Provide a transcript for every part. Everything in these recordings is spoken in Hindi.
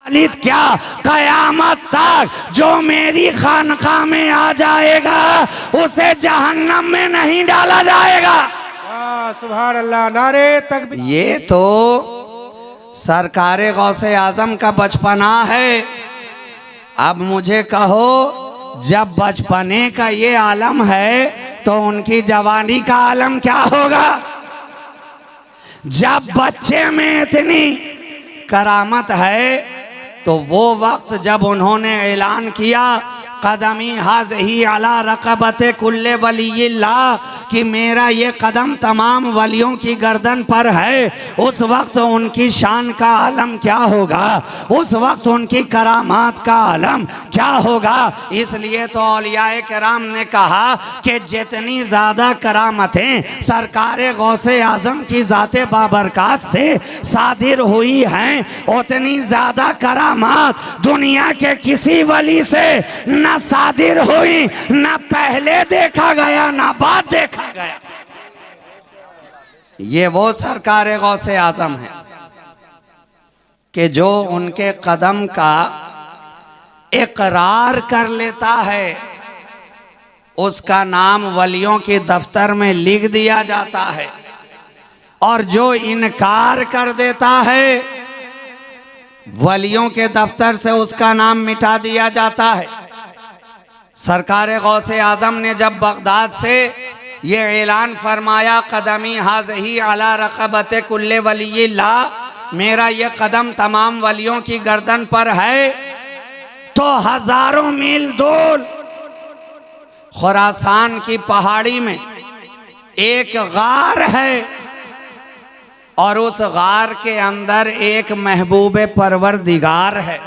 क्या कयामत तक जो मेरी खानका में आ जाएगा उसे जहन्नम में नहीं डाला जाएगा। सुभान अल्लाह, नारे तकबीर। ये तो सरकारे गौसे आजम का बचपना है। अब मुझे कहो, जब बचपने का ये आलम है तो उनकी जवानी का आलम क्या होगा? जब बच्चे में इतनी करामत है तो वो वक्त जब उन्होंने ऐलान किया कदमी हाज़ही अला रक़बते कुल्ले वलीयिल्लाह कि मेरा ये कदम तमाम वलियों की गर्दन पर है, उस वक्त उनकी शान का आलम क्या होगा, उस वक्त उनकी करामात का आलम क्या होगा। इसलिए तो औलियाए किराम ने कहा कि जितनी ज़्यादा करामतें सरकारे गौसे आज़म की ज़ाते बाबरकात से सादिर हुई हैं, उतनी ज़्यादा करामात दुनिया के किसी वली से न सादिर हुई, न पहले देखा गया न बाद देखा गया। ये वो सरकारे गौसे आजम है कि जो उनके कदम का इकरार कर लेता है उसका नाम वलियों के दफ्तर में लिख दिया जाता है, और जो इनकार कर देता है वलियों के दफ्तर से उसका नाम मिटा दिया जाता है। सरकारे गौसे आजम ने जब बगदाद से ये ऐलान फरमाया कदमी हाज़ही अला रक़बते कुल्ले वलीयिल्लाह, मेरा ये कदम तमाम वलियों की गर्दन पर है, तो हजारों मील दूर खुरासान की पहाड़ी में एक गार है और उस गार के अंदर एक महबूब परवरदिगार है,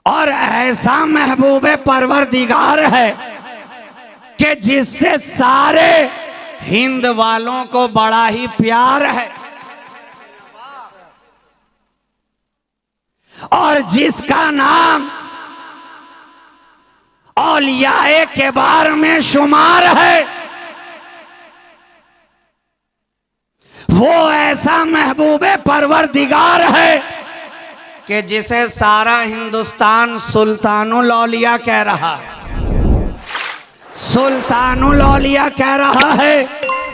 और ऐसा महबूब परवरदिगार है कि जिससे सारे हिंद वालों को बड़ा ही प्यार है, और जिसका नाम औलियाए किबार में शुमार है। वो ऐसा महबूब परवरदिगार है कि जिसे सारा हिंदुस्तान सुल्तानुल औलिया कह रहा है, सुल्तानुल औलिया कह रहा है।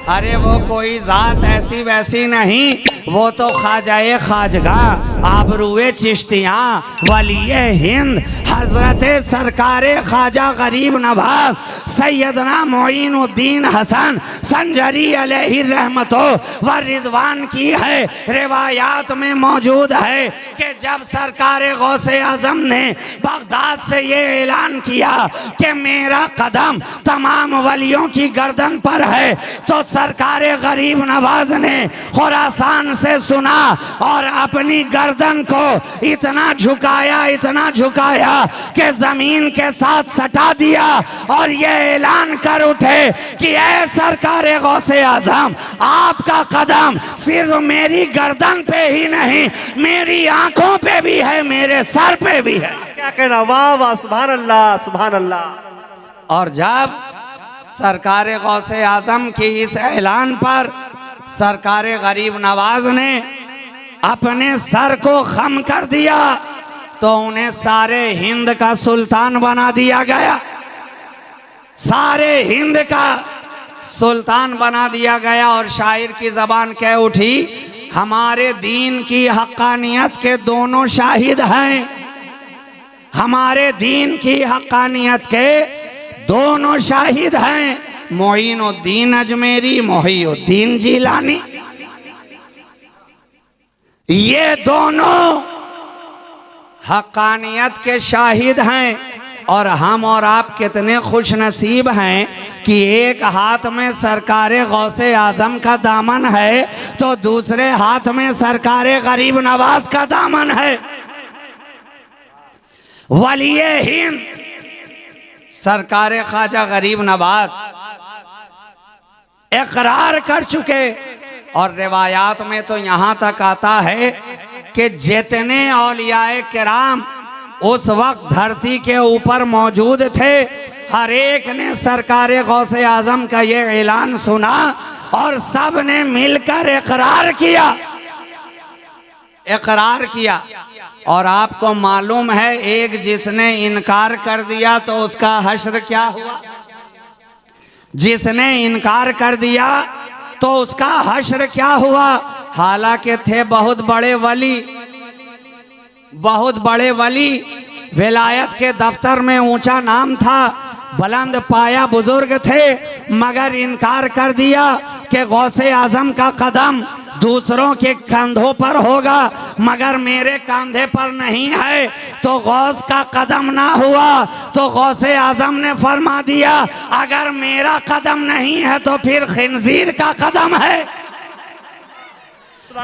अरे वो कोई जात ऐसी वैसी नहीं, वो तो ख्वाजाए खाजगा आबरूए चिश्तियाँ वलीए हिंद हजरत सरकारे ख्वाजा गरीब नवाज सैयदना मोइनुद्दीन हसन संजरी अलैहि रहमतो व रिजवान की है। रिवायात में मौजूद है कि जब सरकारे गौसे आजम ने बगदाद से ये ऐलान किया कि मेरा कदम तमाम वलियों की गर्दन पर है, तो सरकारे गरीब नवाज ने खुरासान से सुना और अपनी गर्दन को इतना झुकाया कि जमीन के साथ सटा दिया और ये ऐलान कर उठे कि ऐ सरकारे गौसे आजम, आपका कदम सिर्फ मेरी गर्दन पे ही नहीं, मेरी आंखों पे भी है, मेरे सर पे भी है। क्या कहना, वाह वाह, सुभान अल्लाह सुभान अल्लाह। और जब सरकारे गौसे आजम की इस ऐलान पर सरकारे गरीब नवाज ने अपने सर को खम कर दिया तो उन्हें सारे हिंद का सुल्तान बना दिया गया, सारे हिंद का सुल्तान बना दिया गया। और शायर की जबान कह उठी, हमारे दीन की हक्कानियत के दोनों शाहिद हैं, हमारे दीन की हक्कानियत के दोनों शाहिद हैं, मोइनुद्दीन अजमेरी, मोहिउद्दीन जिलानी। ये दोनों हक्कानियत के शाहिद हैं। और हम और आप कितने खुश नसीब हैं कि एक हाथ में सरकारे गौसे आजम का दामन है तो दूसरे हाथ में सरकारे गरीब नवाज का दामन है। वलीए हिंद सरकारे ख्वाजा गरीब नवाज इकरार कर चुके। और रिवायात में तो यहाँ तक आता है कि जितने औलियाए किराम उस वक्त धरती के ऊपर मौजूद थे, हर एक ने सरकारे गौसे आजम का ये ऐलान सुना और सब ने मिलकर इकरार किया इकरार किया। और आपको मालूम है एक जिसने इनकार कर दिया तो उसका हश्र क्या हुआ? जिसने इनकार कर दिया तो उसका हश्र क्या हुआ? हालांकि थे बहुत बड़े वली, बहुत बड़े वली, विलायत के दफ्तर में ऊंचा नाम था, बुलंद पाया बुजुर्ग थे, मगर इनकार कर दिया कि गौसे आजम का कदम दूसरों के कंधों पर होगा मगर मेरे कंधे पर नहीं है। तो गौस का कदम ना हुआ तो गौसे आजम ने फरमा दिया अगर मेरा कदम नहीं है तो फिर खिंजीर का कदम है।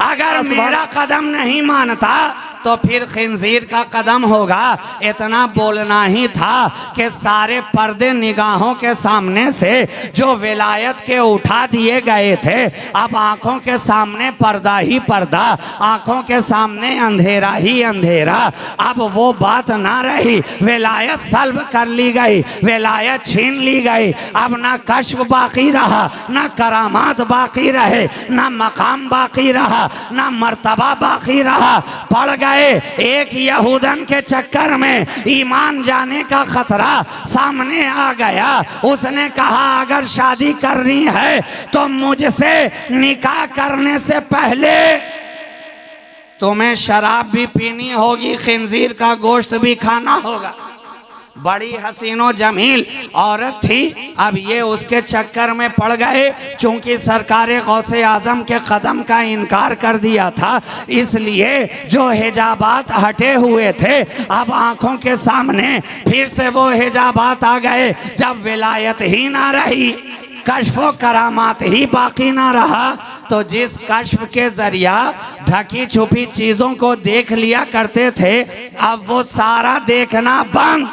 अगर मेरा कदम नहीं मानता तो फिर खिंजीर का कदम होगा। इतना बोलना ही था कि सारे पर्दे निगाहों के सामने से जो विलायत के उठा दिए गए थे, अब आंखों के सामने पर्दा ही पर्दा, आंखों के सामने अंधेरा ही अंधेरा। अब वो बात ना रही, विलायत सल्ब कर ली गई, विलायत छीन ली गई। अब ना कश्फ बाकी रहा, ना करामात बाकी रहे, ना मकाम बाकी रहा, ना मर्तबा बाकी रहा। पड़ गए एक यहूदन के चक्कर में, ईमान जाने का खतरा सामने आ गया। उसने कहा अगर शादी करनी है तो मुझसे निकाह करने से पहले तुम्हें शराब भी पीनी होगी, खिंजीर का गोश्त भी खाना होगा। बड़ी हसीनो जमील औरत थी। अब ये उसके चक्कर में पड़ गए। चूंकि सरकारे गौसे आजम के कदम का इनकार कर दिया था, इसलिए जो हिजाबात हटे हुए थे अब आंखों के सामने फिर से वो हिजाबात आ गए। जब विलायत ही ना रही, कश्फो करामात ही बाकी ना रहा, तो जिस कश्फ के जरिया ढकी छुपी चीजों को देख लिया करते थे, अब वो सारा देखना बंद।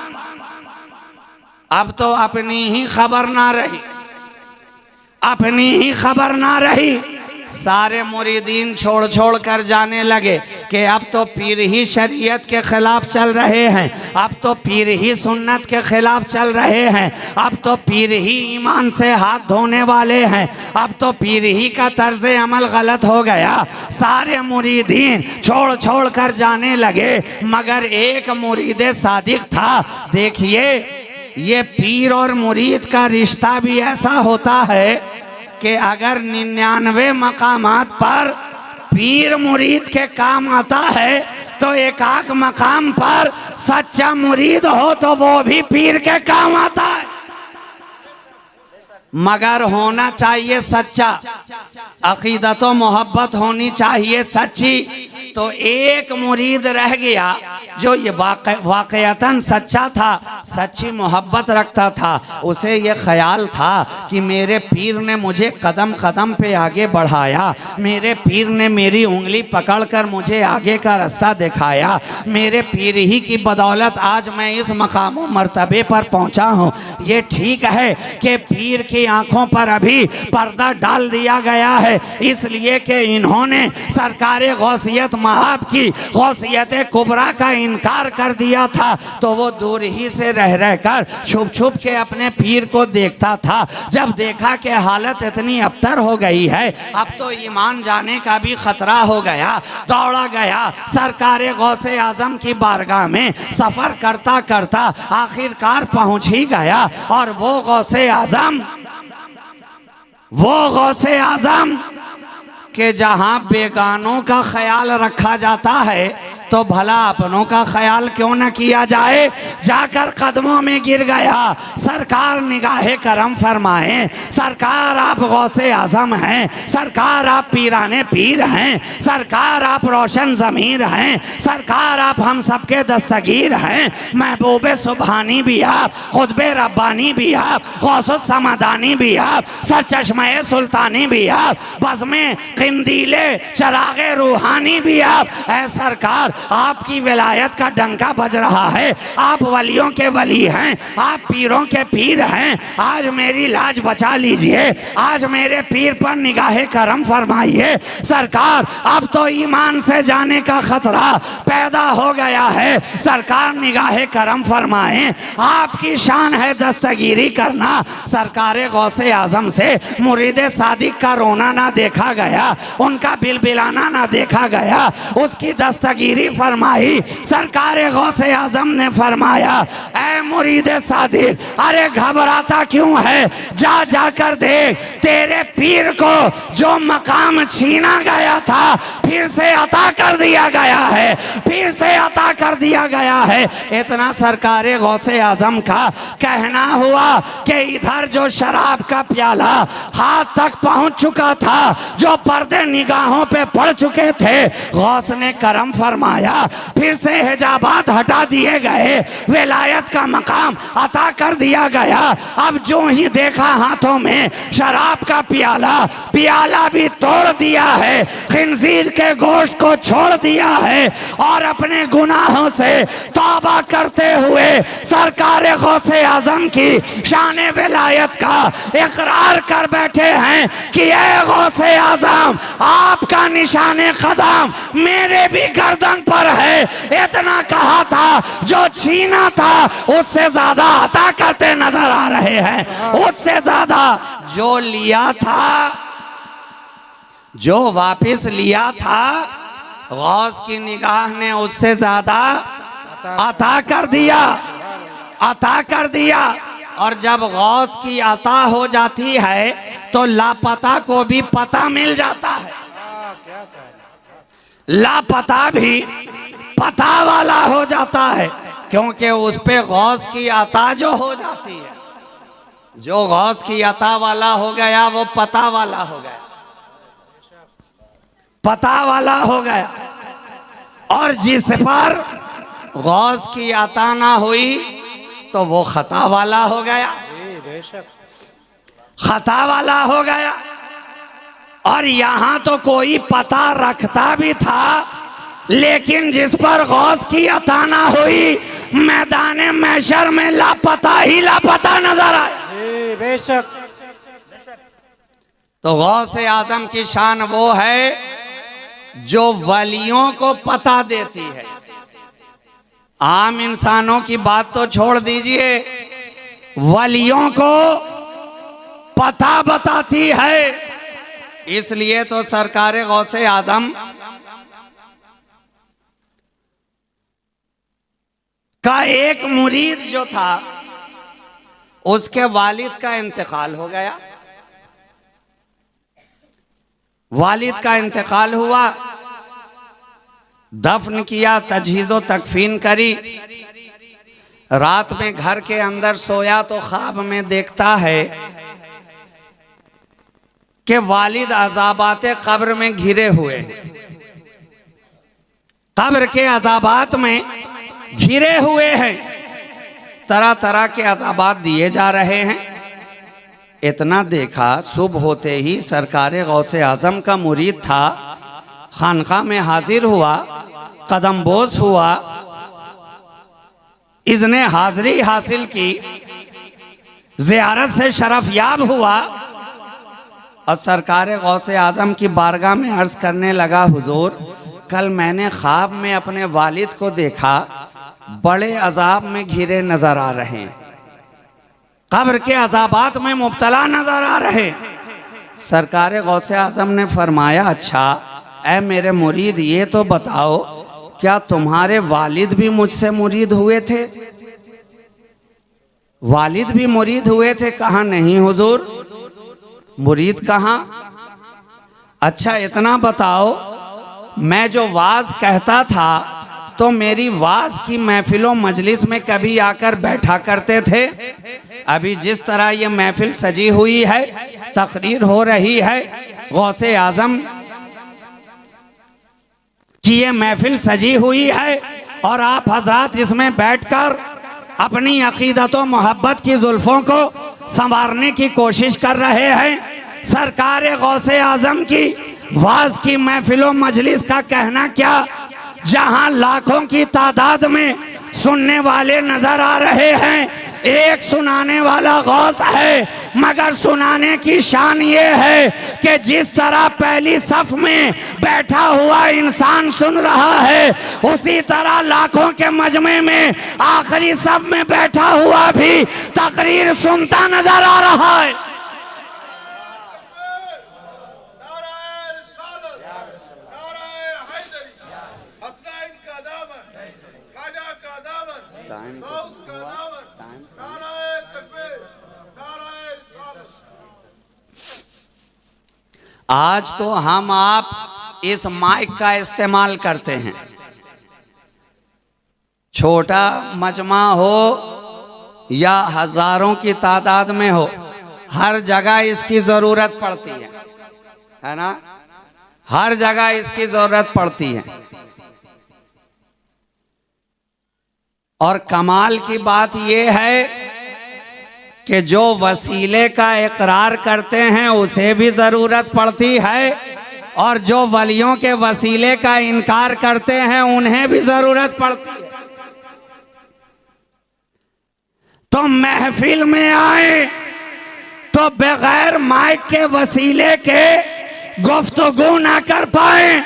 अब तो अपनी ही खबर ना रही, अपनी ही खबर ना रही। सारे मुरीदीन छोड़ छोड़ कर जाने लगे कि अब तो पीर ही शरीयत के खिलाफ चल रहे हैं, अब तो पीर ही सुन्नत के खिलाफ चल रहे हैं, अब तो पीर ही ईमान से हाथ धोने वाले हैं, अब तो पीर ही का तर्ज अमल गलत हो गया। सारे मुरीदीन छोड़ छोड़ कर जाने लगे, मगर एक मुरीद सादिक था। देखिए ये पीर और मुरीद का रिश्ता भी ऐसा होता है कि अगर 99 मकामात पर पीर मुरीद के काम आता है तो एक आख मकाम पर सच्चा मुरीद हो तो वो भी पीर के काम आता है। मगर होना चाहिए सच्चा, अकीदत व मोहब्बत होनी चाहिए सच्ची। तो एक मुरीद रह गया जो ये वाकयातन सच्चा था, सच्ची मोहब्बत रखता था। उसे ये ख्याल था कि मेरे पीर ने मुझे कदम कदम पे आगे बढ़ाया, मेरे पीर ने मेरी उंगली पकड़कर मुझे आगे का रास्ता दिखाया, मेरे पीर ही की बदौलत आज मैं इस मकाम मर्तबे पर पहुंचा हूं। ये ठीक है कि पीर की आंखों पर अभी पर्दा डाल दिया गया है, इसलिए कि इन्होंने सरकारे गौसियत महाब की गौसियत कुबरा का इनकार कर दिया था। तो वो दूर ही से रह रह कर छुप छुप के अपने पीर को देखता था। जब देखा कि हालत इतनी अबतर हो गई है, अब तो ईमान जाने का भी खतरा हो गया, दौड़ा गया सरकारे गौसे आजम की बारगाह में। सफर करता करता आखिरकार पहुंच ही गया। और वो गौसे आजम कि जहां बेगानों का ख्याल रखा जाता है तो भला अपनों का ख्याल क्यों न किया जाए। जाकर कदमों में गिर गया। सरकार निगाहे करम फरमाए, सरकार आप गौसे आजम हैं, सरकार आप पीराने पीर हैं, सरकार आप रोशन ज़मीर हैं, सरकार आप हम सबके दस्तगीर हैं। महबूब सुबहानी भी आप, खुतबे रब्बानी भी आप, गौसुस समदानी भी आप, सरचश्मे सुल्तानी भी आप, बज़्मे क़िंदीले चरागे रूहानी भी आप। ऐ सरकार आपकी विलायत का डंका बज रहा है। आप वलियों के वली हैं, आप पीरों के पीर हैं। आज मेरी लाज बचा लीजिए, आज मेरे पीर पर निगाहे करम फरमाइए। सरकार अब तो ईमान से जाने का खतरा पैदा हो गया है। सरकार निगाहे करम फरमाएं, आपकी शान है दस्तगीरी करना। सरकार गौसे आजम से मुरीद सादिक का रोना ना देखा गया, उनका बिलबिलाना ना देखा गया, उसकी दस्तगीरी फरमाई। सरकार गौसे आजम ने फरमाया, ऐ मुरीद सादिक, अरे घबराता क्यों है? जा जाकर देख, तेरे पीर को जो मकाम छीना गया था फिर से अता कर दिया गया है, फिर से अता कर दिया गया है। इतना सरकार गौसे आजम का कहना हुआ कि इधर जो शराब का प्याला हाथ तक पहुंच चुका था, जो पर्दे निगाहों पे पड़ चुके थे, गौस ने करम फरमाया, फिर से हिजाबात हटा दिए गए, विलायत का मकाम अता कर दिया गया। अब जो ही देखा हाथों में शराब का प्याला, प्याला भी तोड़ दिया है, खिंजीर के गोश्त को छोड़ दिया है और अपने गुनाहों से तौबा करते हुए सरकार गौसे आजम की शान विलायत का इकरार कर बैठे हैं कि ए गौसे आजम, आपका निशाने कदम मेरे भी गर्दन पर है। इतना कहा था, जो छीना था उससे ज्यादा अता करते नजर आ रहे हैं, उससे ज्यादा जो लिया था, जो वापस लिया था, गौस की निगाह ने उससे ज्यादा अता कर दिया, अता कर दिया। और जब गौस की अता हो जाती है तो लापता को भी पता मिल जाता है, लापता भी पता वाला हो जाता है, क्योंकि उस पे गौस की अता जो हो जाती है, जो गौस की अता वाला हो गया वो पता वाला हो गया, पता वाला हो गया। और जिस पर गौस की अता ना हुई तो वो खता वाला हो गया, खता वाला हो गया। और यहां तो कोई पता रखता भी था, लेकिन जिस पर गौस की अता ना हुई, मैदान महशर में लापता ही लापता नजर आया। बेशक। तो गौसे आजम की शान वो है जो वलियों को पता देती है। आम इंसानों की बात तो छोड़ दीजिए, वलियों को पता बताती है। इसलिए तो सरकार गौसे आजम का एक मुरीद जो था, उसके वालिद का इंतकाल हो गया। वालिद का इंतकाल हुआ, दफन किया, तजहीज़ो तकफीन करी। रात में घर के अंदर सोया तो ख्वाब में देखता है कि वालिद अज़ाबाते कब्र में घिरे हुए, कब्र के अज़ाबात में घिरे हुए हैं, तरह तरह के अज़ाबात दिए जा रहे हैं। इतना देखा, सुबह होते ही सरकार गौसे आजम का मुरीद था, खानका में हाजिर हुआ, कदम बोस हुआ, इज़्ने हाजिरी हासिल की, ज़ियारत से शरफ याब हुआ और सरकार गौसे आजम की बारगाह में अर्ज करने लगा, हुजूर, कल मैंने ख्वाब में अपने वालिद को देखा, बड़े अजाब में घिरे नजर आ रहे हैं, कब्र के अजाबात में मुब्तला नजर आ रहे। सरकार गौसे आजम ने फरमाया, अच्छा ऐ मेरे मुरीद, ये तो बताओ, क्या तुम्हारे वालिद भी मुझसे मुरीद हुए थे? वालिद भी मुरीद हुए थे? कहा नहीं हुजूर, मुरीद कहाँ? अच्छा इतना बताओ, मैं जो वाज कहता था तो मेरी वाज की महफिलों मजलिस में कभी आकर बैठा करते थे? अभी जिस तरह ये महफिल सजी हुई है, तकरीर हो रही है, गौसे आजम कि ये महफिल सजी हुई है और आप हजरात इसमें बैठकर अपनी अकीदत व मोहब्बत की जुल्फों को संवारने की कोशिश कर रहे हैं। सरकार गौसे आजम की वाज की महफिलों मजलिस का कहना क्या, जहां लाखों की तादाद में सुनने वाले नजर आ रहे हैं, एक सुनाने वाला गौस है, मगर सुनाने की शान ये है कि जिस तरह पहली सफ में बैठा हुआ इंसान सुन रहा है, उसी तरह लाखों के मजमे में आखिरी सफ में बैठा हुआ भी तकरीर सुनता नजर आ रहा है। आज तो हम आप इस माइक का इस्तेमाल करते हैं, छोटा मजमा हो या हजारों की तादाद में हो, हर जगह इसकी जरूरत पड़ती है ना, हर जगह इसकी जरूरत पड़ती है। और कमाल की बात यह है कि जो वसीले का इकरार करते हैं उसे भी जरूरत पड़ती है, और जो वलियों के वसीले का इनकार करते हैं उन्हें भी जरूरत पड़ती है। तो महफिल में आए तो बगैर माइक के वसीले के गुफ्तगू ना कर पाए,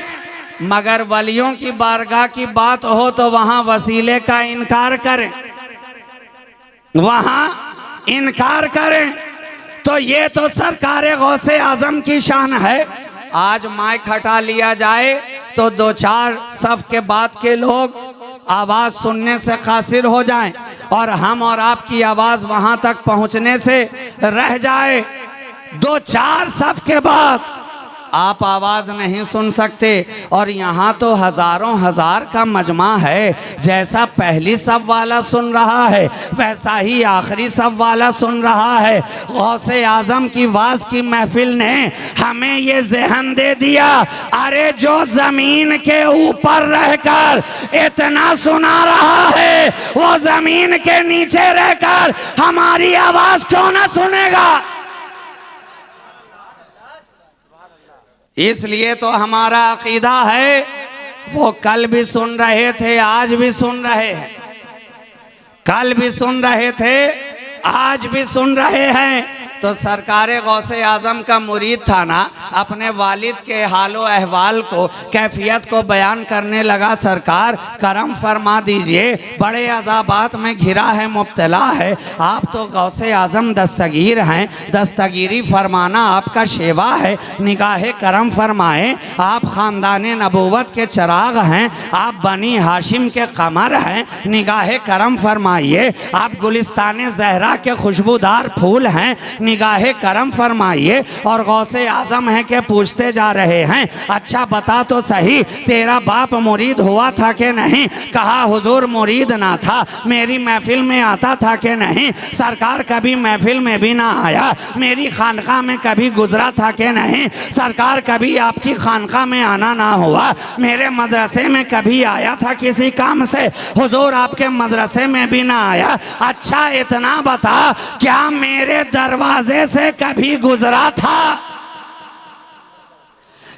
मगर वलियों की बारगाह की बात हो तो वहां वसीले का इनकार करें, वहां इनकार करें। तो ये तो सरकार गौसे आजम की शान है। आज माइक हटा लिया जाए तो दो चार सफ के बाद के लोग आवाज सुनने से कासिर हो जाएं, और हम और आपकी आवाज वहां तक पहुंचने से रह जाए। दो चार सफ के बाद आप आवाज नहीं सुन सकते, और यहाँ तो हजारों हजार का मजमा है। जैसा पहली सब वाला सुन रहा है वैसा ही आखिरी सब वाला सुन रहा है। गौसे आजम की वाज की महफिल ने हमें ये ज़हन दे दिया, अरे जो जमीन के ऊपर रहकर इतना सुना रहा है वो जमीन के नीचे रहकर हमारी आवाज क्यों ना सुनेगा। इसलिए तो हमारा अकीदा है, वो कल भी सुन रहे थे आज भी सुन रहे हैं, कल भी सुन रहे थे आज भी सुन रहे हैं। तो सरकार गौसे आजम का मुरीद था ना, अपने वालिद के हालो अहवाल को, कैफियत को बयान करने लगा, सरकार करम फरमा दीजिए, बड़े अज़ाबात में घिरा है, मुब्तला है। आप तो गौसे आजम दस्तगीर हैं, दस्तगीरी फरमाना आपका शेवा है, निगाहे करम फरमाएं। आप ख़ानदान नबूवत के चिराग हैं, आप बनी हाशिम के कमर हैं, निगाहे करम फरमाइए। आप गुलिस्तान ज़हरा के खुशबूदार फूल हैं, निगाहे करम फरमाइए। और गौसे आजम है कि पूछते जा रहे हैं, अच्छा बता तो सही तेरा बाप मुरीद हुआ था कि नहीं? कहा हुजूर मुरीद ना था, मेरी महफिल में आता था कि नहीं? सरकार कभी महफिल में भी ना आया, मेरी खानका में कभी गुजरा था कि नहीं? सरकार कभी आपकी खानका में आना ना हुआ, मेरे मदरसे में कभी आया था किसी काम से? हुजूर आपके मदरसे में भी ना आया। अच्छा इतना बता, क्या मेरे दरवाजे से कभी गुजरा था?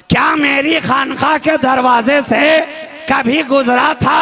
क्या मेरी खानका के दरवाजे से कभी गुजरा था?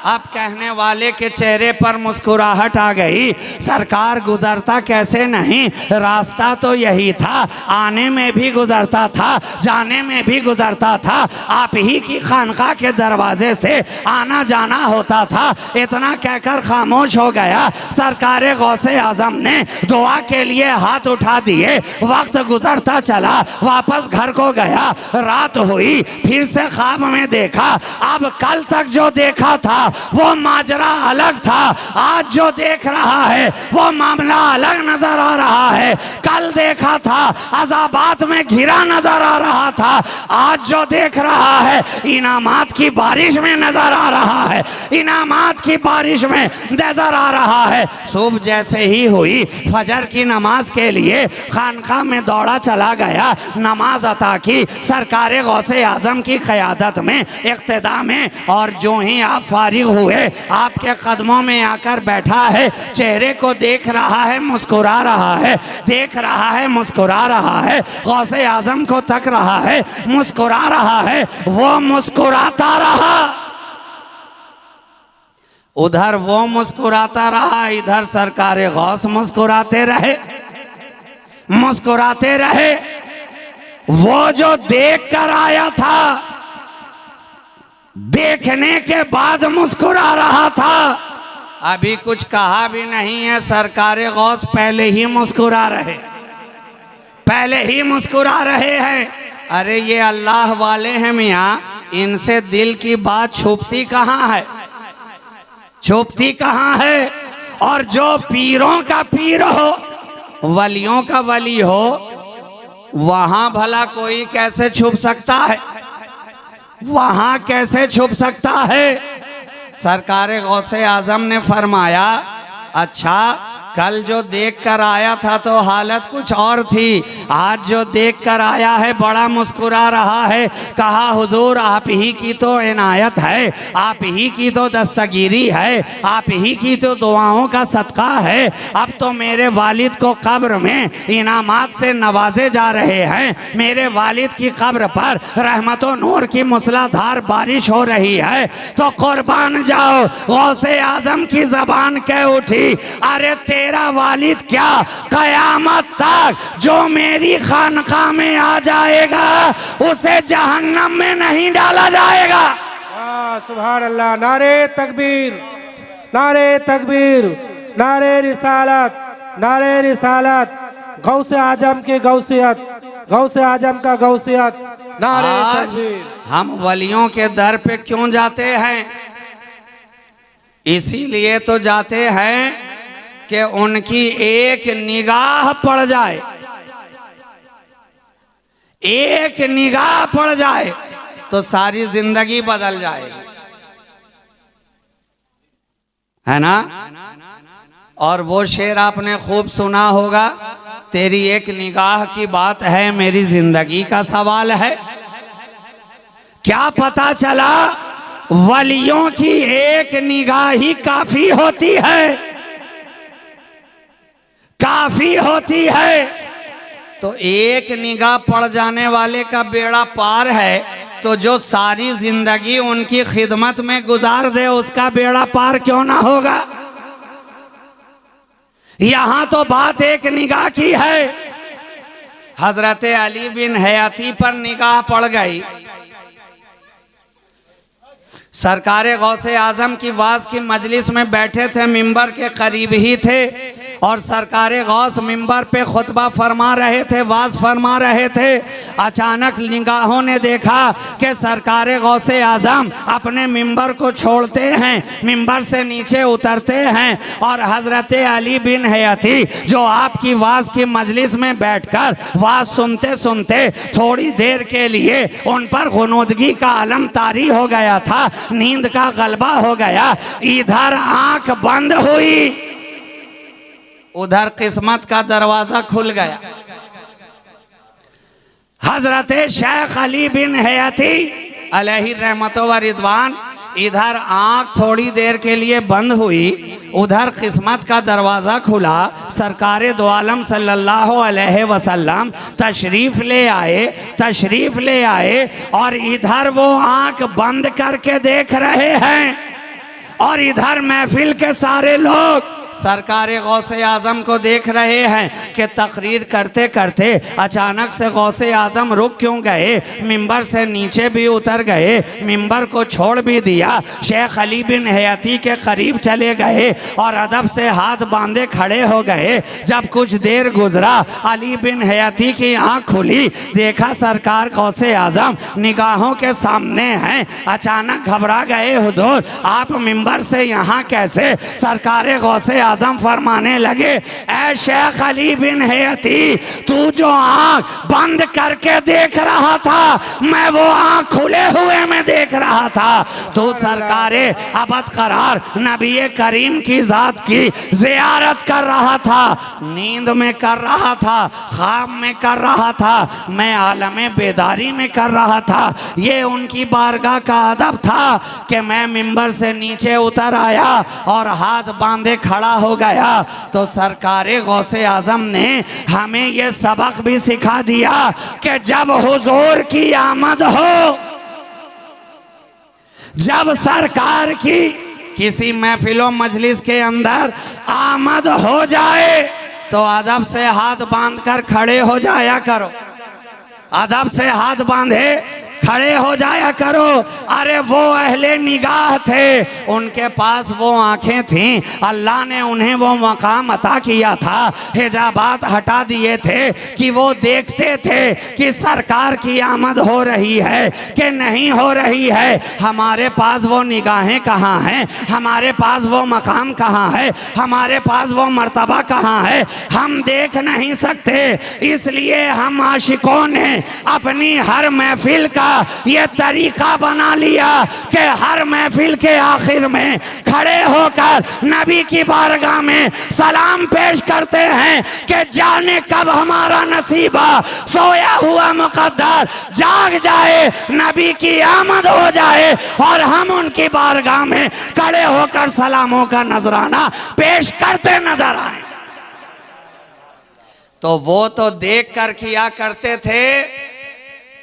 अब कहने वाले के चेहरे पर मुस्कुराहट आ गई, सरकार गुजरता कैसे नहीं, रास्ता तो यही था, आने में भी गुजरता था, जाने में भी गुजरता था, आप ही की खानका के दरवाजे से आना जाना होता था। इतना कहकर खामोश हो गया। सरकार गौसे आजम ने दुआ के लिए हाथ उठा दिए, वक्त गुजरता चला, वापस घर को गया, रात हुई, फिर से ख्वाब में देखा। अब कल तक जो देखा था वो माजरा अलग था, आज जो देख रहा है वो मामला अलग नजर आ रहा है। कल देखा था अज़ाबात में घिरा नजर आ रहा था, आज जो देख रहा है इनामात की बारिश में नजर आ रहा है, इनामात की बारिश में नजर आ रहा है। सुबह जैसे ही हुई फजर की नमाज के लिए खानका में दौड़ा चला गया, नमाज अता की सरकार गौसे आजम की क़यादत में, इक़्तिदा में, और जो ही आप फारिग हुए आपके कदमों में आकर बैठा है, चेहरे को देख रहा है, मुस्कुरा रहा है, देख रहा है, मुस्कुरा रहा है, गौसे आजम को तक रहा है, मुस्कुरा रहा है, वो मुस्कुराता रहा। उधर वो मुस्कुराता रहा, इधर सरकारे गौस मुस्कुराते रहे, मुस्कुराते रहे। वो जो देख कर आया था, देखने के बाद मुस्कुरा रहा था, अभी कुछ कहा भी नहीं है, सरकारे गौस पहले ही मुस्कुरा रहे, पहले ही मुस्कुरा रहे हैं। अरे ये अल्लाह वाले हैं मियाँ, इनसे दिल की बात छुपती कहाँ है, छुपती कहाँ है। और जो पीरों का पीर हो, वलियों का वली हो, वहां भला कोई कैसे छुप सकता है, वहां कैसे छुप सकता है। सरकारे गौसे आजम ने फरमाया, अच्छा कल जो देख कर आया था तो हालत कुछ और थी, आज जो देख कर आया है बड़ा मुस्कुरा रहा है। कहा हुजूर आप ही की तो इनायत है, आप ही की तो दस्तगीरी है, आप ही की तो दुआओं का सदका है। अब तो मेरे वालिद को कब्र में इनामात से नवाजे जा रहे हैं, मेरे वालिद की कब्र पर रहमतों नूर की मूसलाधार बारिश हो रही है। तो कुर्बान जाओ, गौसे आजम की जबान कह उठी, अरे तेरा वालिद क्या कयामत तक जो मेरी खानका में आ जाएगा उसे जहन्नम में नहीं डाला जाएगा। सुभान अल्लाह। नारे तकबीर, नारे तकबीर, नारे रिसालत, नारे रिसालत। गौसे आजम की गौसियत, गौसे आजम का गौसियत। नारे तकबीर। हम वलियों के दर पे क्यों जाते हैं? इसीलिए तो जाते हैं कि उनकी एक निगाह पड़ जाए, एक निगाह पड़ जाए तो सारी जिंदगी बदल जाएगी, है ना। और वो शेर आपने खूब सुना होगा, तेरी एक निगाह की बात है, मेरी जिंदगी का सवाल है। क्या पता चला वलियों की एक निगाह ही काफी होती है, काफी होती है। तो एक निगाह पड़ जाने वाले का बेड़ा पार है, तो जो सारी जिंदगी उनकी खिदमत में गुजार दे उसका बेड़ा पार क्यों ना होगा। यहां तो बात एक निगाह की है। हजरत अली बिन हयाती पर निगाह पड़ गई। सरकारे गौसे आजम की वाज की मजलिस में बैठे थे, मिंबर के करीब ही थे, और सरकारे गौस मिंबर पे खुतबा फरमा रहे थे, वाज फरमा रहे थे। अचानक निगाहों ने देखा कि सरकारे गौसे आजम अपने मिंबर को छोड़ते हैं, मिंबर से नीचे उतरते हैं, और हजरत अली बिन हयाती जो आपकी वाज की मजलिस में बैठकर वाज सुनते सुनते थोड़ी देर के लिए उन पर गुनूदगी का अलम तारी हो गया था, नींद का गलबा हो गया। इधर आंख बंद हुई, उधर किस्मत का दरवाजा खुल गया। हजरत शेख अली बिन हयाती अलैहि रहमतो व रिदवान, इधर आंख थोड़ी देर के लिए बंद हुई, उधर किस्मत का दरवाज़ा खुला। सरकारे दो आलम सल्लल्लाहु अलैहि वसल्लम तशरीफ़ ले आए, तशरीफ़ ले आए, और इधर वो आंख बंद करके देख रहे हैं, और इधर महफिल के सारे लोग सरकारे गौसे आजम को देख रहे हैं कि तकरीर करते करते अचानक से गौसे आजम रुक क्यों गए, मिंबर से नीचे भी उतर गए, मिंबर को छोड़ भी दिया, शेख अली बिन हयाती के करीब चले गए और अदब से हाथ बांधे खड़े हो गए। जब कुछ देर गुजरा, अली बिन हयाती की आंख खुली, देखा सरकार गौसे आजम निगाहों के सामने हैं। अचानक घबरा गए, हुजूर आप मिंबर से यहाँ कैसे? सरकारे गौसे आजम फरमाने लगे, ऐ शेख अली बिन हयाती, तू जो आंख बंद करके देख रहा था, मैं वो आंख खुले हुए में देख रहा था। तू सरकारे अबद करार नबी करीम की जात की जियारत कर रहा था, नींद में कर रहा था, ख्वाब में कर रहा था, मैं आलमे बेदारी में कर रहा था। ये उनकी बारगाह का अदब था कि मैं मिंबर से नीचे उतर आया और हाथ बांधे खड़ा हो गया। तो सरकारे गौसे आजम ने हमें ये सबक भी सिखा दिया कि जब हुजूर की आमद हो, जब सरकार की किसी महफिलों मजलिस के अंदर आमद हो जाए तो अदब से हाथ बांधकर खड़े हो जाया करो, अदब से हाथ बांधे खड़े हो जाया करो। अरे वो अहले निगाह थे, उनके पास वो आंखें थीं, अल्लाह ने उन्हें वो मकाम अता किया था, हिजाबात हटा दिए थे कि वो देखते थे कि सरकार की आमद हो रही है कि नहीं हो रही है। हमारे पास वो निगाहें कहाँ हैं, हमारे पास वो मकाम कहाँ है, हमारे पास वो मर्तबा कहाँ है, हम देख नहीं सकते। इसलिए हम आशिकों ने अपनी हर महफिल का ये तरीका बना लिया कि हर महफिल के आखिर में खड़े होकर नबी की बारगाह में सलाम पेश करते हैं कि जाने कब हमारा नसीबा सोया हुआ मुकद्दर जाग जाए, नबी की आमद हो जाए और हम उनकी बारगाह में खड़े होकर सलामों का नजराना पेश करते नजर आए। तो वो तो देख कर किया करते थे,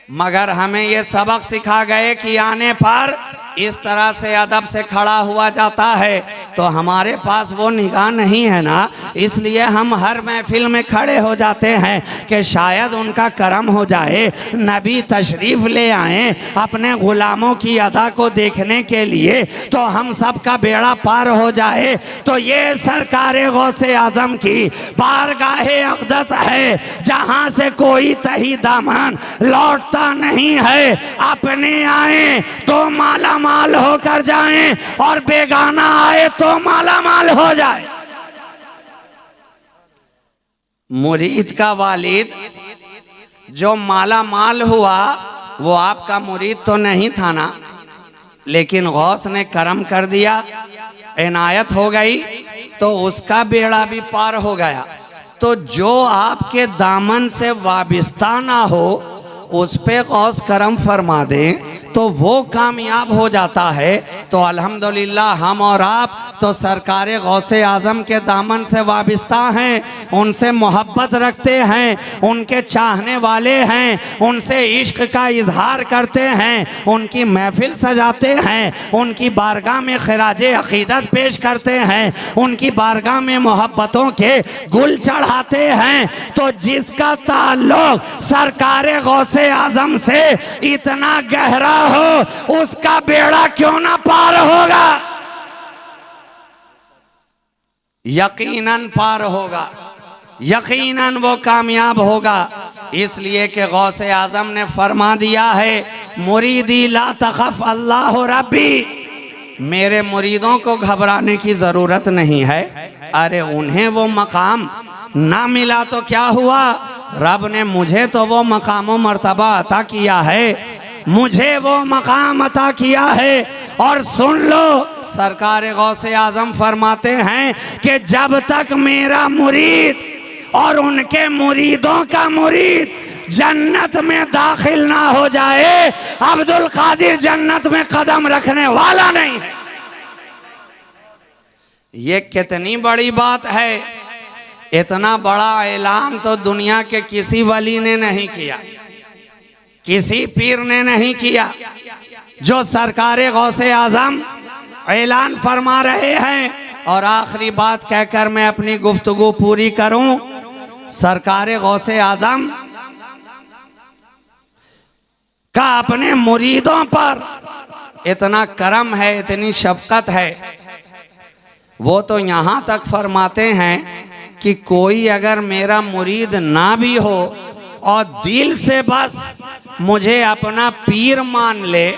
मगर हमें ये सबक सिखा गए कि आने पर इस तरह से अदब से खड़ा हुआ जाता है। तो हमारे पास वो निगाह नहीं है ना, इसलिए हम हर महफिल में खड़े हो जाते हैं कि शायद उनका करम हो जाए, नबी तशरीफ़ ले आए अपने ग़ुलामों की अदा को देखने के लिए, तो हम सब का बेड़ा पार हो जाए। तो ये सरकार गौसे आज़म की बारगाहे अक़दस है, जहाँ से कोई तही दामन लौटता नहीं है। अपने आए तो माला माल होकर जाएं और बेगाना आए तो माला माल हो जाए। मुरीद का वालिद जो माला माल हुआ वो आपका मुरीद तो नहीं था ना, लेकिन गौस ने करम कर दिया, इनायत हो गई तो उसका बेड़ा भी पार हो गया। तो जो आपके दामन से वाबिस्ता ना हो उस पे गौस करम फरमा दे तो वो कामयाब हो जाता है। तो अल्हम्दुलिल्लाह हम और आप तो सरकार गौसे आज़म के दामन से वाबिस्ता हैं, उनसे मोहब्बत रखते हैं, उनके चाहने वाले हैं, उनसे इश्क का इजहार करते हैं, उनकी महफिल सजाते हैं, उनकी बारगाह में खिराजे अक़ीदत पेश करते हैं, उनकी बारगाह में मोहब्बतों के गुल चढ़ाते हैं। तो जिसका ताल्लुक सरकार गौसे आज़म से इतना गहरा हो उसका बेड़ा क्यों ना पार होगा, यकीनन पार होगा, यकीनन वो कामयाब होगा। इसलिए कि गौसे आज़म ने फरमा दिया है, मुरीदी ला तखफ अल्लाह रब्बी, मेरे मुरीदों को घबराने की ज़रूरत नहीं है। अरे उन्हें वो मकाम ना मिला तो क्या हुआ, रब ने मुझे तो वो मकाम व मर्तबा अता किया है, मुझे वो मकाम अता किया है। और सुन लो, सरकार गौसे आज़म फरमाते हैं कि जब तक मेरा मुरीद और उनके मुरीदों का मुरीद जन्नत में दाखिल ना हो जाए, अब्दुल कादिर जन्नत में कदम रखने वाला नहीं है। ये कितनी बड़ी बात है, इतना बड़ा ऐलान तो दुनिया के किसी वली ने नहीं किया, किसी पीर ने नहीं किया। जो सरकार गौसे आज़म ऐलान फरमा रहे हैं। और आखिरी बात कहकर मैं अपनी गुफ्तगू पूरी करूं, सरकार गौसे आज़म का अपने मुरीदों पर इतना करम है, इतनी शफकत है, वो तो यहाँ तक फरमाते हैं कि कोई अगर मेरा मुरीद ना भी हो और दिल से बस मुझे अपना पीर मान ले,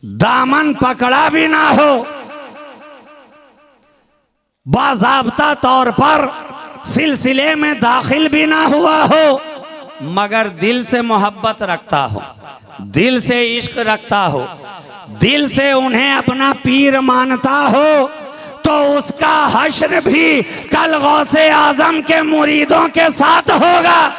दामन पकड़ा भी ना हो, बाज़ाब्ता तौर पर सिलसिले में दाखिल भी ना हुआ हो, मगर दिल से मोहब्बत रखता हो, दिल से इश्क रखता हो, दिल से उन्हें अपना पीर मानता हो, तो उसका हश्र भी कल गौसे आज़म के मुरीदों के साथ होगा।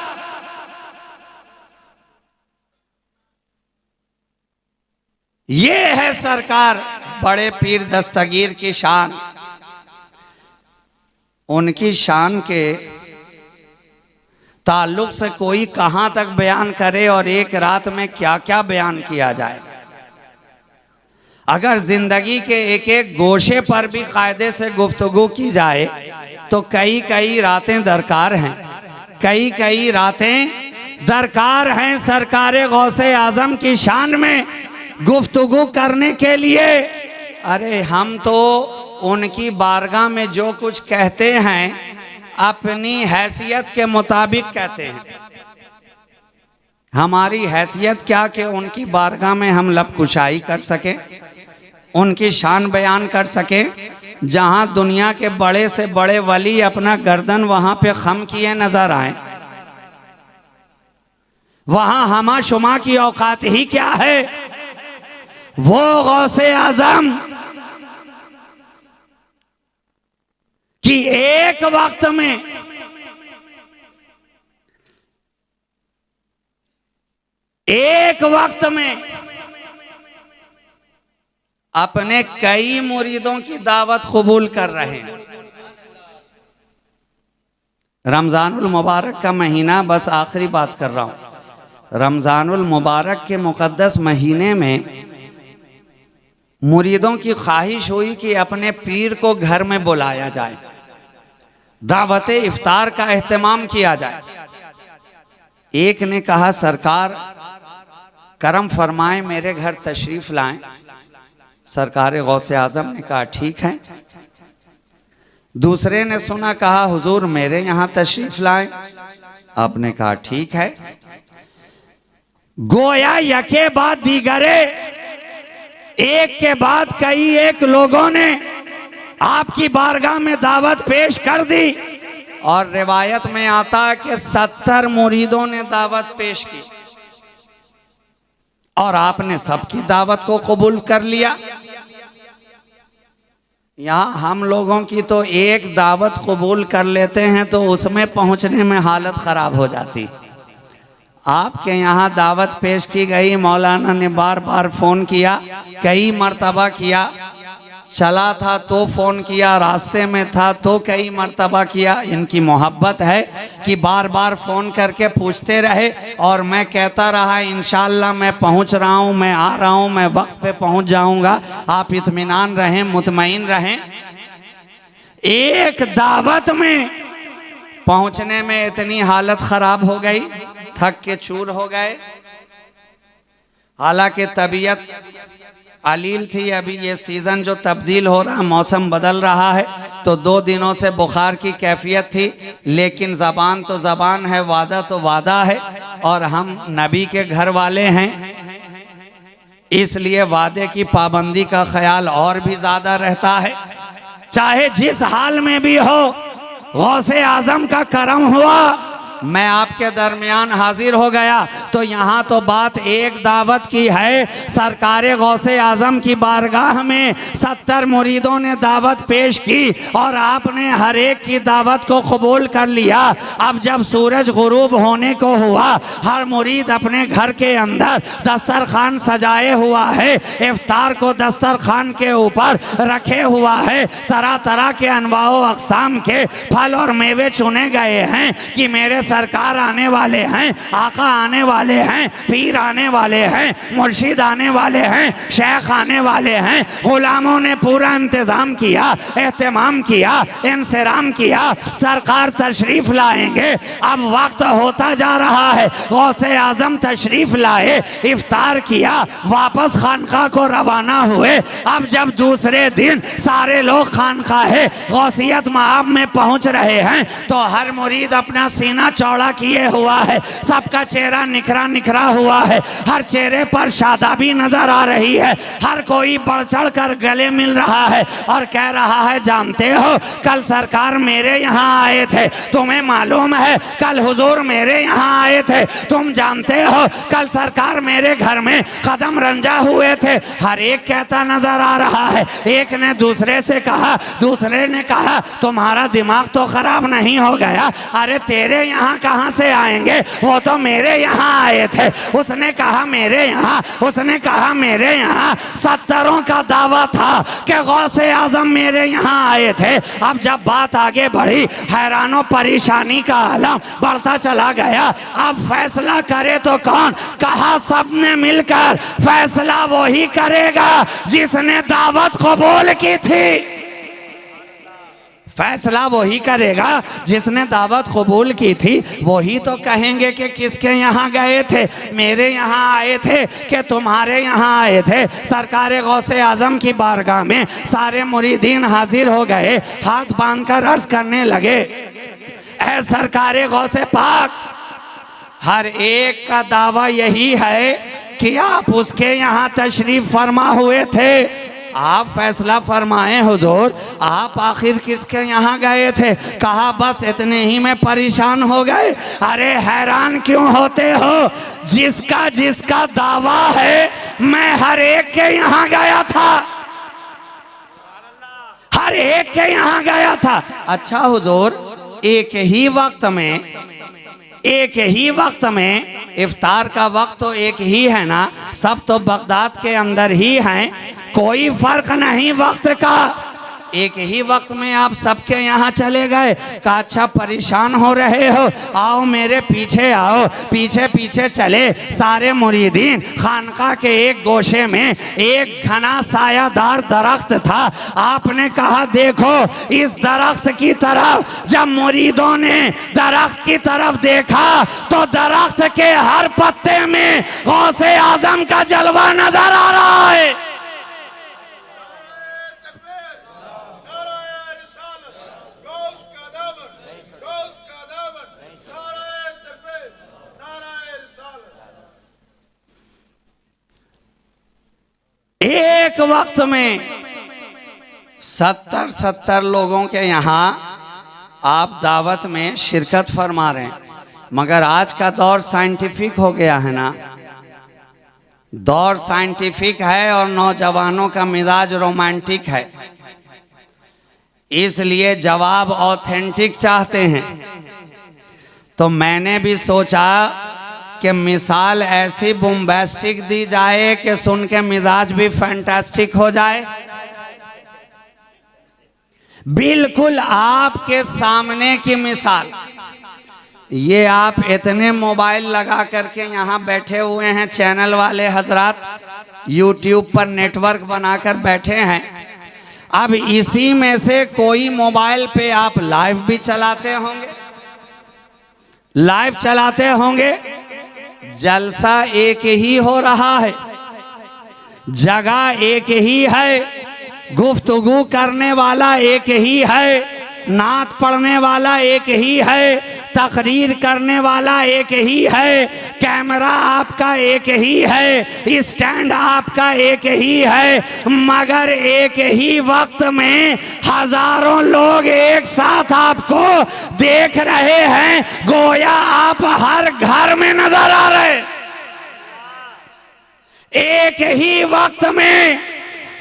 ये है सरकार बड़े पीर दस्तगीर की शान। उनकी शान के ताल्लुक से कोई कहां तक बयान करे और एक रात में क्या क्या बयान किया जाए। अगर जिंदगी के एक एक गोशे पर भी कायदे से गुफ्तगू की जाए तो कई कई रातें दरकार हैं, कई कई रातें दरकार हैं सरकारे गौसे आजम की शान में गुफ्तगू करने के लिए। अरे हम तो उनकी बारगाह में जो कुछ कहते हैं अपनी हैसियत के मुताबिक कहते हैं। हमारी हैसियत क्या कि उनकी बारगाह में हम लब कुशाई कर सकें, उनकी शान बयान कर सकें। जहां दुनिया के बड़े से बड़े वली अपना गर्दन वहां पे खम किए नजर आए, वहां हमा शुमा की औकात ही क्या है। वो गौसे आजम कि एक वक्त में अपने कई मुरीदों की दावत कबूल कर रहे हैं। रमजानुल मुबारक का महीना, बस आखिरी बात कर रहा हूं। रमजानुल मुबारक के मुकद्दस महीने में मुरीदों की ख्वाहिश हुई कि अपने पीर को घर में बुलाया जाए, दावत इफ्तार का एहतमाम किया जाए। एक ने कहा सरकार करम फरमाए मेरे घर तशरीफ लाएं। सरकार गौसे आजम ने कहा ठीक है। दूसरे ने सुना, कहा हुजूर मेरे यहां तशरीफ लाएं। आपने कहा ठीक है। गोया यके बाद दीगरे, एक के बाद कई एक लोगों ने आपकी बारगाह में दावत पेश कर दी और रिवायत में आता है कि 70 मुरीदों ने दावत पेश की और आपने सबकी दावत को कबूल कर लिया। यहाँ हम लोगों की तो एक दावत कबूल कर लेते हैं तो उसमें पहुंचने में हालत खराब हो जाती। आपके यहाँ दावत पेश की गई, मौलाना ने बार बार फोन किया, कई मर्तबा किया, चला था तो फोन किया, रास्ते में था तो कई मर्तबा किया। इनकी मोहब्बत है कि बार बार फोन करके पूछते रहे और मैं कहता रहा इंशाअल्लाह मैं पहुंच रहा हूं, मैं आ रहा हूं, मैं वक्त पे पहुंच जाऊंगा, आप इत्मीनान रहें, मुतमईन रहें। एक दावत में पहुंचने में इतनी हालत खराब हो गई, थक के चूर हो गए। हालांकि तबीयत अलील थी, अभी ये सीज़न जो तब्दील हो रहा, मौसम बदल रहा है, तो 2 दिनों से बुखार की कैफियत थी। लेकिन ज़बान तो ज़बान है, वादा तो वादा है, और हम नबी के घर वाले हैं, इसलिए वादे की पाबंदी का ख्याल और भी ज़्यादा रहता है। चाहे जिस हाल में भी हो, गौसे आजम का करम हुआ, मैं आपके दरमियान हाजिर हो गया। तो यहाँ तो बात एक दावत की है। सरकारे गौसे आजम की बारगाह में 70 मुरीदों ने दावत पेश की और आपने हर एक की दावत को कबूल कर लिया। अब जब सूरज गुरूब होने को हुआ, हर मुरीद अपने घर के अंदर दस्तरखान सजाए हुआ है, इफ्तार को दस्तरखान के ऊपर रखे हुआ है, तरह तरह के अनवाओ अक़साम के फल और मेवे चुने गए हैं कि मेरे सरकार आने वाले हैं, आका आने वाले हैं, पीर आने वाले हैं, मुर्शिद आने वाले हैं, शेख आने वाले हैं। गुलामों ने पूरा इंतजाम किया, एहतमाम किया, इंसराम किया, सरकार तशरीफ लाएंगे। अब वक्त होता जा रहा है, गौसे आजम तशरीफ लाए, इफ्तार किया, वापस खानका को रवाना हुए। अब जब दूसरे दिन सारे लोग खानकाहे गौसियत मआब में पहुंच रहे हैं तो हर मुरीद अपना सीना चौड़ा किए हुआ है, सबका चेहरा निखरा निखरा हुआ है, हर चेहरे पर शादाबी नजर आ रही है, हर कोई बढ़ चढ़ कर गले मिल रहा है और कह रहा है जानते हो कल सरकार मेरे यहाँ आए थे, तुम्हें मालूम है कल हुजूर मेरे यहाँ आए थे, तुम जानते हो कल सरकार मेरे घर में कदम रंजा हुए थे। हर एक कहता नजर आ रहा है। एक ने दूसरे से कहा, दूसरे ने कहा तुम्हारा दिमाग तो खराब नहीं हो गया, अरे तेरे यहाँ यहाँ कहाँ से आएंगे, वो तो मेरे यहाँ आए थे। उसने कहा मेरे यहाँ, उसने कहा मेरे यहाँ। 70 का दावा था कि गौसे आजम मेरे यहाँ आए थे। अब जब बात आगे बढ़ी, हैरानों परेशानी का आलम बढ़ता चला गया। अब फैसला करे तो कौन? कहा सबने मिलकर फैसला वही करेगा जिसने दावत कबूल की थी। फैसला वही करेगा जिसने दावत कबूल की थी। वही तो कहेंगे कि किसके यहाँ गए थे, मेरे यहाँ आए थे कि तुम्हारे यहाँ आए थे। सरकार गौसे आजम की बारगाह में सारे मुरीदीन हाजिर हो गए, हाथ बांधकर अर्ज करने लगे, ऐ सरकार गौसे पाक, हर एक का दावा यही है कि आप उसके यहाँ तशरीफ फरमा हुए थे। आप फैसला फरमाएं हुजूर, आप आखिर किसके यहाँ गए थे? कहा बस इतने ही में परेशान हो गए। अरे हैरान क्यों होते हो? जिसका जिसका दावा है, मैं हर एक के यहाँ गया था, हर एक के यहाँ गया था। अच्छा हुजूर, एक ही वक्त में इफ्तार का वक्त तो एक ही है ना, सब तो बगदाद के अंदर ही हैं, कोई फर्क नहीं वक्त का। एक ही वक्त में आप सबके यहाँ चले गए। कहा अच्छा परेशान हो रहे हो, आओ मेरे पीछे आओ। पीछे पीछे चले सारे मुरीदीन। खानका के एक गोशे में एक घना सायादार दरख्त था। आपने कहा देखो इस दरख्त की तरफ। जब मुरीदों ने दरख्त की तरफ देखा तो दरख्त के हर पत्ते में गौसे आजम का जलवा नजर आ रहा है। एक वक्त में 70 लोगों के यहाँ आप दावत में शिरकत फरमा रहे हैं। मगर आज का दौर साइंटिफिक हो गया है ना, दौर साइंटिफिक है और नौजवानों का मिजाज रोमांटिक है, इसलिए जवाब ऑथेंटिक चाहते हैं। तो मैंने भी सोचा कि मिसाल ऐसी बॉम्बास्टिक दी जाए कि सुन के मिजाज भी फैंटास्टिक हो जाए। बिल्कुल आपके सामने की मिसाल। ये आप इतने मोबाइल लगा करके यहाँ बैठे हुए हैं, चैनल वाले हजरात यूट्यूब पर नेटवर्क बनाकर बैठे हैं। अब इसी में से कोई मोबाइल पे आप लाइव भी चलाते होंगे, जलसा एक ही हो रहा है, जगह एक ही है, गुफ्तगू करने वाला एक ही है, नात पढ़ने वाला एक ही है, तकरीर करने वाला एक ही है, कैमरा आपका एक ही है, स्टैंड आपका एक ही है, मगर एक ही वक्त में हजारों लोग एक साथ आपको देख रहे हैं, गोया आप हर घर में नजर आ रहे। एक ही वक्त में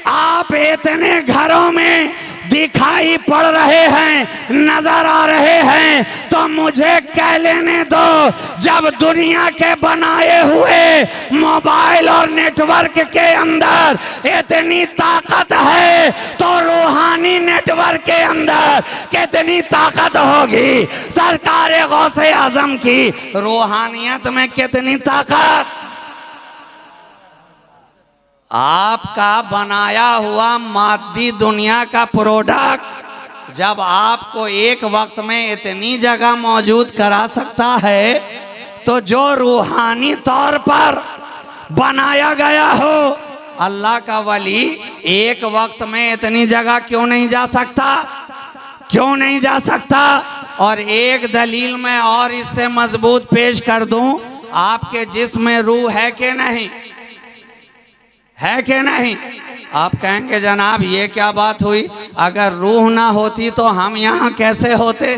आप इतने घरों में दिखाई पड़ रहे हैं, नजर आ रहे हैं। तो मुझे कह लेने दो, जब दुनिया के बनाए हुए मोबाइल और नेटवर्क के अंदर इतनी ताकत है तो रूहानी नेटवर्क के अंदर कितनी ताकत होगी। सरकार गौसे आजम की रूहानियत में कितनी ताकत। आपका बनाया हुआ मादी दुनिया का प्रोडक्ट जब आपको एक वक्त में इतनी जगह मौजूद करा सकता है, तो जो रूहानी तौर पर बनाया गया हो अल्लाह का वली एक वक्त में इतनी जगह क्यों नहीं जा सकता? और एक दलील मैं और इससे मजबूत पेश कर दूं, आपके जिस्म में रूह है कि नहीं? है कि नहीं? आप कहेंगे जनाब ये क्या बात हुई, अगर रूह ना होती तो हम यहाँ कैसे होते?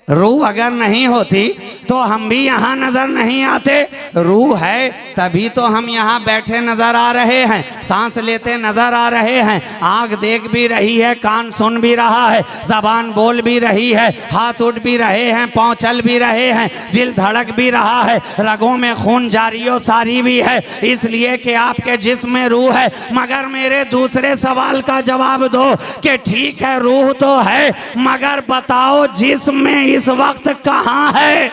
रूह अगर नहीं होती तो हम भी यहाँ नजर नहीं आते। रूह है तभी तो हम यहाँ बैठे नजर आ रहे हैं, सांस लेते नजर आ रहे हैं। आँख देख भी रही है, कान सुन भी रहा है, जबान बोल भी रही है, हाथ उठ भी रहे हैं, पाँव चल भी रहे हैं, दिल धड़क भी रहा है, रगों में खून जारियो सारी भी है, इसलिए कि आपके जिस्म में रूह है। मगर मेरे दूसरे सवाल का जवाब दो कि ठीक है रूह तो है, मगर बताओ जिस्म में इस वक्त कहाँ है?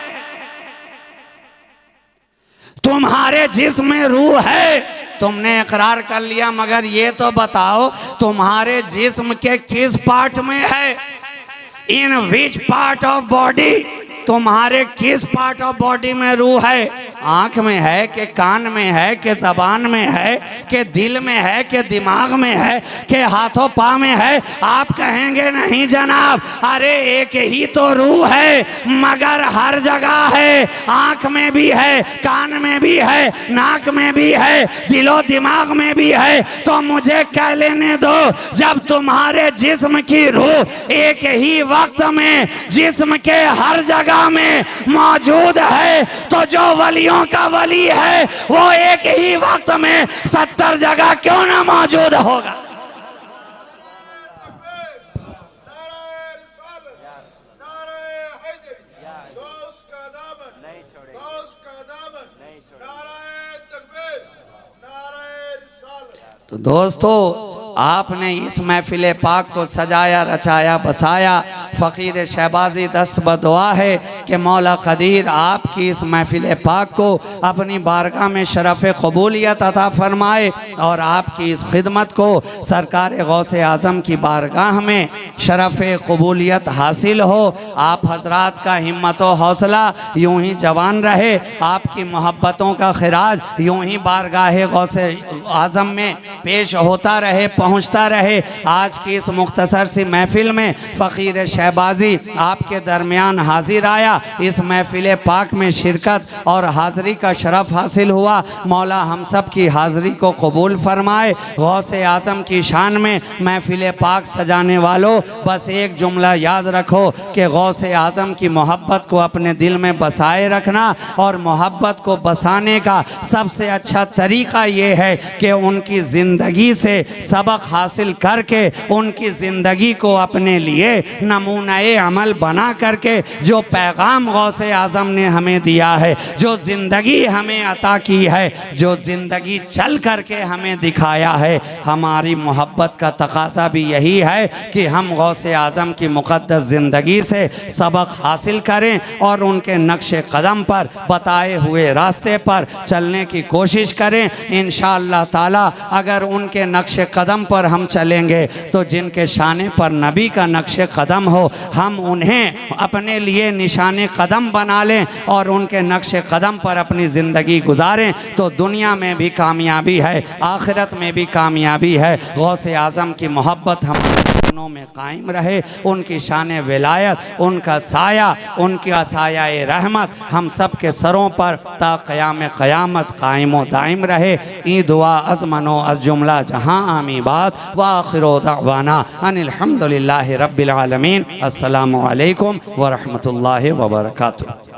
तुम्हारे जिस्म में रूह है, तुमने इकरार कर लिया, मगर ये तो बताओ तुम्हारे जिस्म के किस पार्ट में है? इन विच पार्ट ऑफ बॉडी? तुम्हारे किस पार्ट ऑफ बॉडी में रूह है? आँख में है कि कान में है कि जबान में है कि दिल में है कि दिमाग में है कि हाथों पाँव में है? आप कहेंगे नहीं जनाब, अरे एक ही तो रूह है, मगर हर जगह है। आँख में भी है, कान में भी है, नाक में भी है, दिलो दिमाग में भी है। तो मुझे कह लेने दो, जब तुम्हारे जिस्म की रूह एक ही वक्त में जिस्म के हर जगह में मौजूद है, तो जो वलियों का वली है वो एक ही वक्त में 70 जगह क्यों ना मौजूद होगा? तो दोस्तों, आपने इस महफिल पाक को सजाया, रचाया, बसाया। फ़कीर शहबाजी दस्त बदुआ है कि मौला क़दीर आपकी इस महफिल पाक को अपनी बारगाह में शरफ़ क़बूलियत अता फ़रमाए और आपकी इस खिदमत को सरकार गौसे आज़म की बारगाह में शरफ़ क़बूलियत हासिल हो। आप हजरात का हिम्मत व हौसला यूँ ही जवान रहे, आपकी मोहब्बतों का खिराज यूँ ही बारगाह गौसे आज़म में पेश होता रहे, पहुँचता रहे। आज की इस मुख्तसर सी महफिल में फ़कीर शहबाजी आपके दरमियान हाजिर आया, इस महफिल पाक में शिरकत और हाज़री का शरफ़ हासिल हुआ। मौला हम सब की हाज़री को कबूल फरमाए। गौसे आज़म की शान में महफिल पाक सजाने वालों, बस एक जुमला याद रखो कि गौसे आज़म की मोहब्बत को अपने दिल में बसाए रखना, और मोहब्बत को बसाने का सबसे अच्छा तरीक़ा ये है कि उनकी ज़िंदगी से सबक हासिल करके उनकी ज़िंदगी को अपने लिए नमूनाए अमल बना करके जो पैगाम गौसे आज़म ने हमें दिया है, जो ज़िंदगी हमें अता की है, जो ज़िंदगी चल करके हमें दिखाया है, हमारी मोहब्बत का तकाज़ा भी यही है कि हम गौसे आज़म की मुक़द्दस ज़िंदगी से सबक हासिल करें और उनके नक्श कदम पर बताए हुए रास्ते पर चलने की कोशिश करें। इंशाअल्लाह ताला अगर उनके नक्श कदम पर हम चलेंगे तो जिनके शाने पर नबी का नक्श कदम हो, हम उन्हें अपने लिए निशाने कदम बना लें और उनके नक्श कदम पर अपनी ज़िंदगी गुजारें, तो दुनिया में भी कामयाबी है, आखिरत में भी कामयाबी है। गौसे आज़म की मोहब्बत हमारे दिलों में कायम रहे, उनकी शान विलायत, उनका साया, उनका साया रहमत हम सब के सरों पर ता क़याम क़यामत कायम व दायम रहे। ई दुआ अज़मनो अज़ जुमला जहाँ आमी बात व आखिरो दअवाना अनिल हम्दुलिल्लाहि रब्बिल आलमीन। अस्सलामु अलैकुम व रहमतुल्लाहि व बरकातुहू।